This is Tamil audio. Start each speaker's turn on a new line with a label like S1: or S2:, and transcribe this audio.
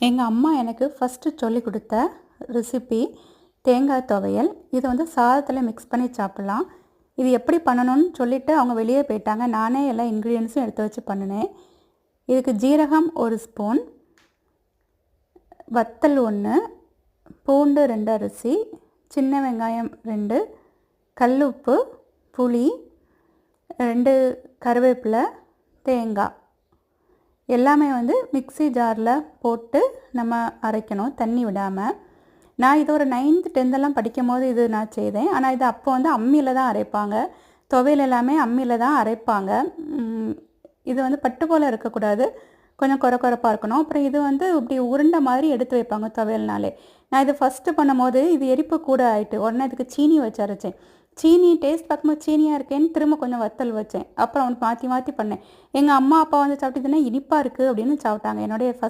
S1: எங்கள் அம்மா எனக்கு ஃபஸ்ட்டு சொல்லிக் கொடுத்த ரெசிபி தேங்காய் துவையல். இது வந்து சாதத்தில் மிக்ஸ் பண்ணி சாப்பிட்லாம். இது எப்படி பண்ணணும்னு சொல்லிவிட்டு அவங்க வெளியே போயிட்டாங்க. நானே எல்லா இன்க்ரீடியன்ஸும் எடுத்து வச்சு பண்ணினேன். இதுக்கு ஜீரகம் 1 ஸ்பூன், வத்தல் 1, பூண்டு 2 அரிசி, சின்ன வெங்காயம் 2, கல் உப்பு, புளி 2, கருவேப்பிலை, தேங்காய் எல்லாமே வந்து மிக்ஸி ஜாரில் போட்டு நம்ம அரைக்கணும், தண்ணி விடாமல். நான் இது ஒரு 9th 10th படிக்கும் போது இது நான் செய்தேன். ஆனால் இது அப்போ வந்து அம்மியில் தான் அரைப்பாங்க. துவையல் எல்லாமே அம்மியில் தான் அரைப்பாங்க. இது வந்து பட்டு போல் இருக்கக்கூடாது, கொஞ்சம் கொரப்பாக இருக்கணும். அப்புறம் இது வந்து இப்படி உருண்டை மாதிரி எடுத்து வைப்பாங்க துவையல்னாலே. நான் இது ஃபஸ்ட்டு பண்ணும்போது இது எரிப்பு கூட ஆகிட்டு உடனே இதுக்கு சீனி வச்சு அரைச்சேன். சீனி டேஸ்ட் பார்க்கும்போது சீனியாக இருக்கேன்னு திரும்ப கொஞ்சம் வத்தல் வச்சேன். அப்புறம் அவனுக்கு மாற்றி மாற்றி பண்ணேன். எங்கள் அம்மா அப்பா வந்து சாப்பிட்டு இதுனா இனிப்பாக இருக்குது அப்படின்னு சாப்பிட்டாங்க. என்னுடைய